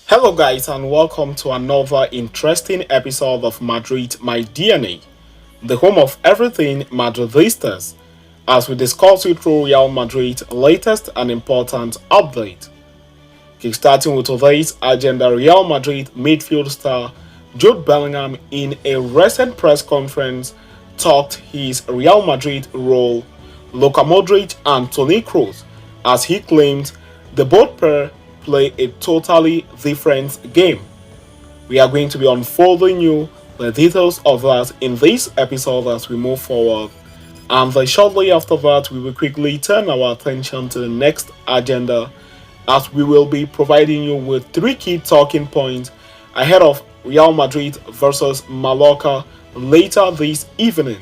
Hello, guys, and welcome to another interesting episode of Madrid My DNA, the home of everything Madridistas, as we discuss you through Real Madrid's latest and important update. Kickstarting with today's agenda, Real Madrid midfield star Jude Bellingham, in a recent press conference, talked his Real Madrid role, Luka Modric and Kroos, as he claimed the both pair play a totally different game. We are going to be unfolding you the details of that in this episode as we move forward. And then shortly after that, we will quickly turn our attention to the next agenda as we will be providing you with three key talking points ahead of Real Madrid versus Mallorca later this evening.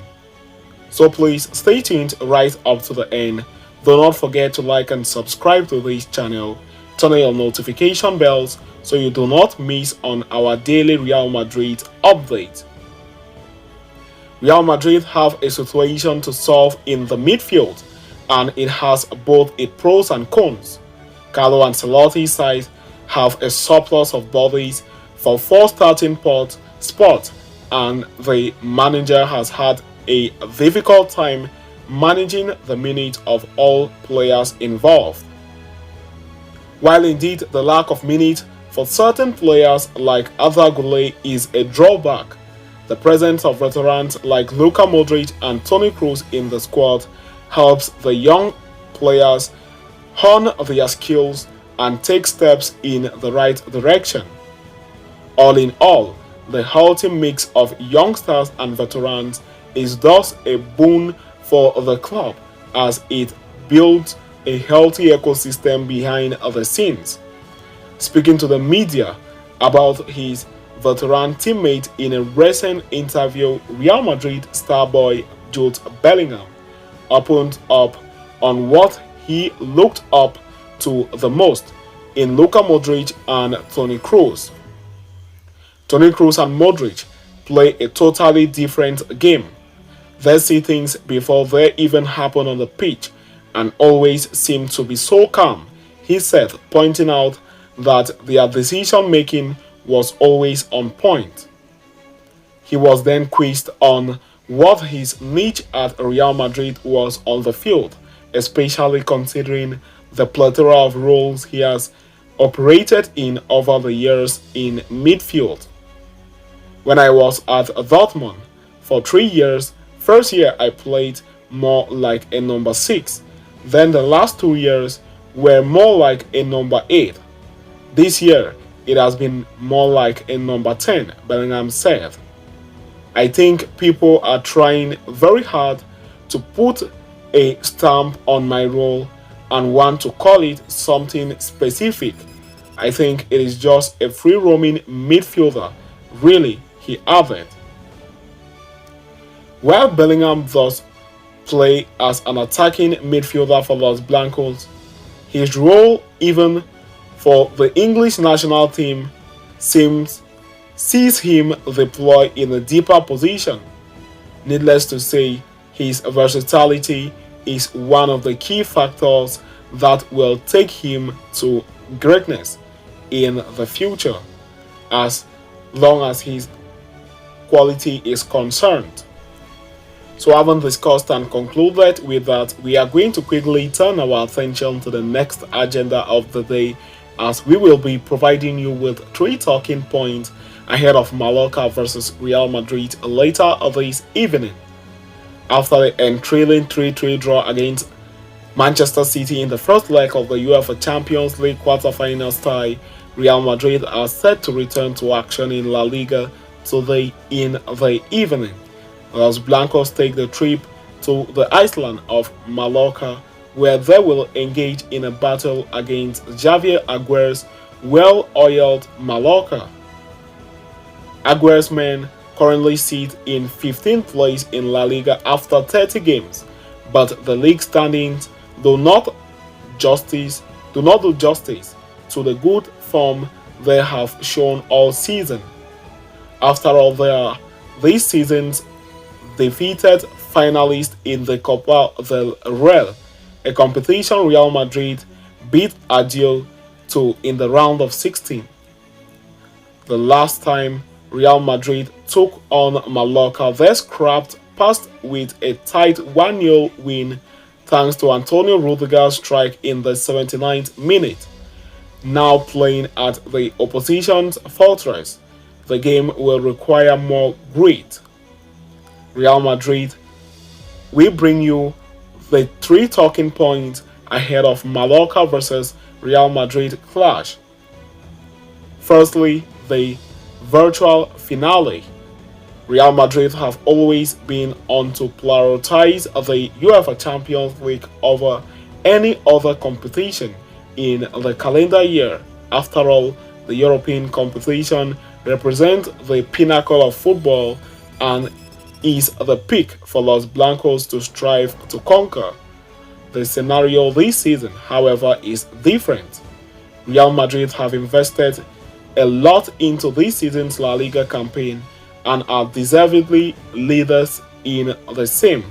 So please stay tuned right up to the end. Do not forget to like and subscribe to this channel. Turn on your notification bells so you do not miss on our daily Real Madrid update. Real Madrid have a situation to solve in the midfield, and it has both its pros and cons. Carlo Ancelotti's side have a surplus of bodies for four starting spots, and the manager has had a difficult time managing the minutes of all players involved. While indeed the lack of minutes for certain players like Arda Güler is a drawback, the presence of veterans like Luka Modric and Kroos in the squad helps the young players hone their skills and take steps in the right direction. All in all, the healthy mix of youngsters and veterans is thus a boon for the club as it builds a healthy ecosystem behind the scenes. Speaking to the media about his veteran teammate in a recent interview, Real Madrid star boy Jude Bellingham opened up on what he looked up to the most in Luka Modric and Kroos. Kroos and Modric play a totally different game. They see things before they even happen on the pitch and always seem to be so calm, he said, pointing out that their decision making was always on point. He was then quizzed on what his niche at Real Madrid was on the field, especially considering the plethora of roles he has operated in over the years in midfield. When I was at Dortmund for 3 years, first year I played more like a number 6, then the last 2 years were more like a number 8. This year it has been more like a number 10, Bellingham said. I think people are trying very hard to put a stamp on my role and want to call it something specific. I think it is just a free-roaming midfielder, really, he added. While Bellingham thus play as an attacking midfielder for Los Blancos, his role even for the English national team sees him deploy in a deeper position. Needless to say, his versatility is one of the key factors that will take him to greatness in the future, as long as his quality is concerned. So having discussed and concluded with that, we are going to quickly turn our attention to the next agenda of the day, as we will be providing you with three talking points ahead of Mallorca versus Real Madrid later this evening. After the enthralling 3-3 draw against Manchester City in the first leg of the UEFA Champions League quarter-finals tie, Real Madrid are set to return to action in La Liga today in the evening. Los Blancos take the trip to the island of Mallorca, where they will engage in a battle against Javier Aguirre's well-oiled Mallorca. Aguirre's men currently sit in 15th place in La Liga after 30 games, but the league standings do not do justice to the good form they have shown all season. After all, they are this season's defeated finalist in the Copa del Rey, a competition Real Madrid beat Adios to in the round of 16. The last time Real Madrid took on Mallorca, they scrapped past with a tight 1-0 win thanks to Antonio Rudiger's strike in the 79th minute. Now playing at the opposition's fortress, the game will require more grit. Real Madrid, we bring you the 3 talking points ahead of Mallorca versus Real Madrid clash. Firstly, the virtual finale. Real Madrid have always been on to prioritize the UEFA Champions League over any other competition in the calendar year. After all, the European competition represents the pinnacle of football and is the peak for Los Blancos to strive to conquer. The scenario this season, however, is different. Real Madrid have invested a lot into this season's La Liga campaign and are deservedly leaders in the same.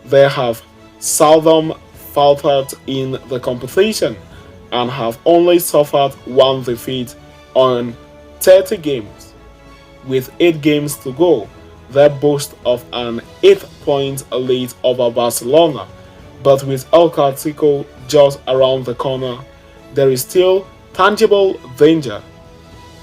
They have seldom faltered in the competition and have only suffered 1 defeat on 30 games. With 8 games to go, they boast of an 8-point lead over Barcelona, but with El Clasico just around the corner, there is still tangible danger.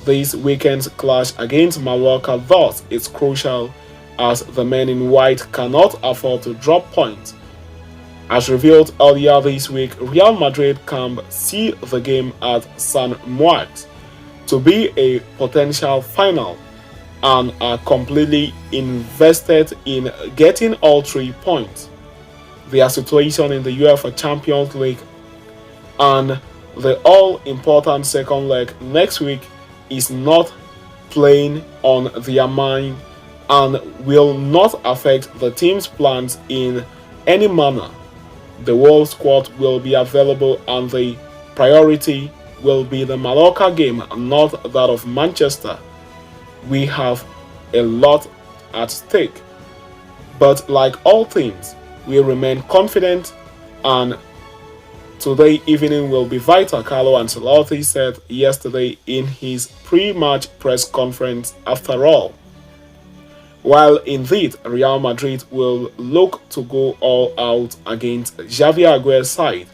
This weekend's clash against Mallorca thus is crucial as the men in white cannot afford to drop points. As revealed earlier this week, Real Madrid can see the game at San Moix to be a potential final and are completely invested in getting all 3 points. Their situation in the UEFA Champions League and the all-important second leg next week is not playing on their mind and will not affect the team's plans in any manner. The World squad will be available and the priority will be the Mallorca game, not that of Manchester. We have a lot at stake, but like all teams, we remain confident and today evening will be vital, Carlo Ancelotti said yesterday in his pre-match press conference. After all, while indeed Real Madrid will look to go all out against Xavi Aguirre's side,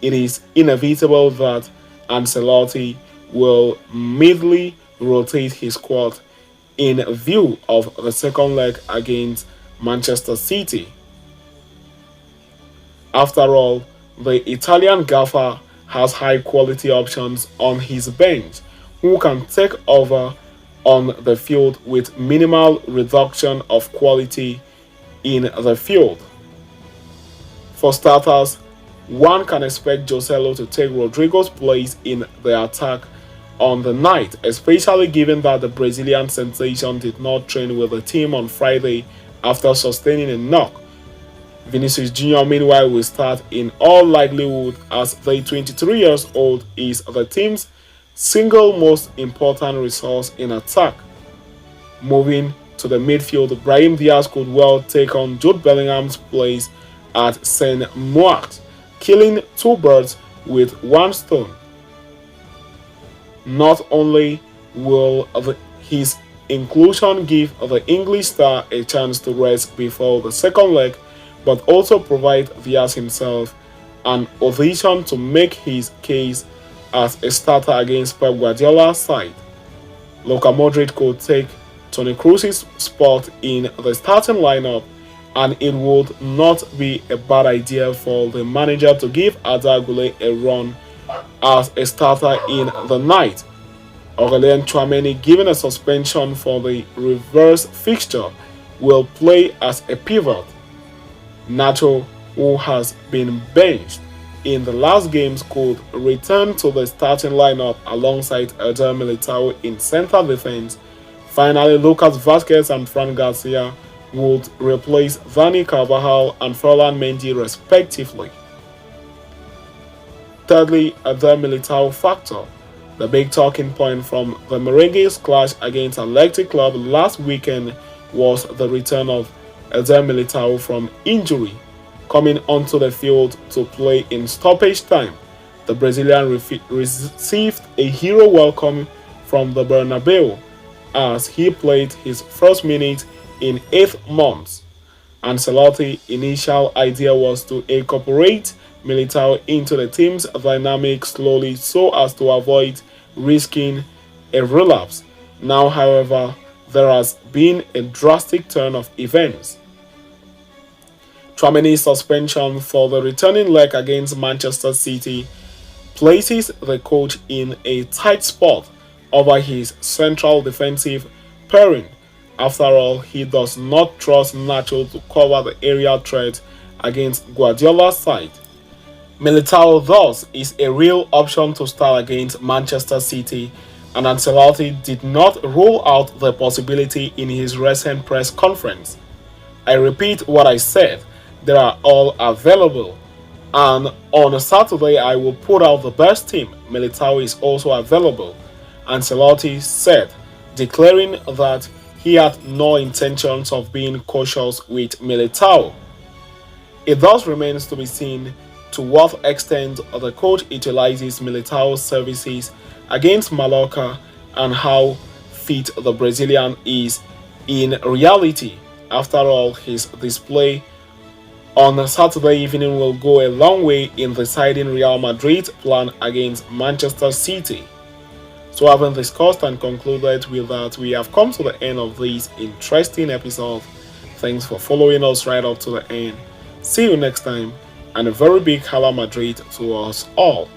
it is inevitable that Ancelotti will midly rotate his squad in view of the second leg against Manchester City. After all, the Italian gaffer has high-quality options on his bench who can take over on the field with minimal reduction of quality in the field. For starters, one can expect Joselu to take Rodrigo's place in the attack on the night, especially given that the Brazilian sensation did not train with the team on Friday after sustaining a knock. Vinicius Jr. meanwhile will start in all likelihood as the 23-year-old is the team's single most important resource in attack. Moving to the midfield, Brahim Diaz could well take on Jude Bellingham's place at Saint Moix, killing 2 birds with 1 stone. Not only will his inclusion give the English star a chance to rest before the second leg, but also provide Diaz himself an audition to make his case as a starter against Pep Guardiola's side. Luka Modric could take Toni Kroos' spot in the starting lineup, and it would not be a bad idea for the manager to give Arda Güler a run as a starter in the night. Aurelien Tchouameni, given a suspension for the reverse fixture, will play as a pivot. Nacho, who has been benched in the last games, could return to the starting lineup alongside Eder Militao in centre defense. Finally, Lucas Vázquez and Fran Garcia would replace Dani Carvajal and Ferland Mendy respectively. Thirdly, Eder Militao factor. The big talking point from the Merengues' clash against Athletic Club last weekend was the return of Eder Militao from injury, coming onto the field to play in stoppage time. The Brazilian received a hero welcome from the Bernabeu as he played his first minute in 8 months. Ancelotti's initial idea was to incorporate Militao into the team's dynamic slowly so as to avoid risking a relapse. Now, however, there has been a drastic turn of events. Tchouaméni's suspension for the returning leg against Manchester City places the coach in a tight spot over his central defensive pairing. After all, he does not trust Nacho to cover the aerial threat against Guardiola's side. Militao thus is a real option to start against Manchester City, and Ancelotti did not rule out the possibility in his recent press conference. I repeat what I said, they are all available, and on Saturday I will put out the best team. Militao is also available, Ancelotti said, declaring that he had no intentions of being cautious with Militao. It thus remains to be seen to what extent the coach utilizes Militao's services against Mallorca and how fit the Brazilian is in reality. After all, his display on Saturday evening will go a long way in deciding Real Madrid's plan against Manchester City. So, having discussed and concluded with that, we have come to the end of this interesting episode. Thanks for following us right up to the end. See you next time, and a very big Hala Madrid to us all.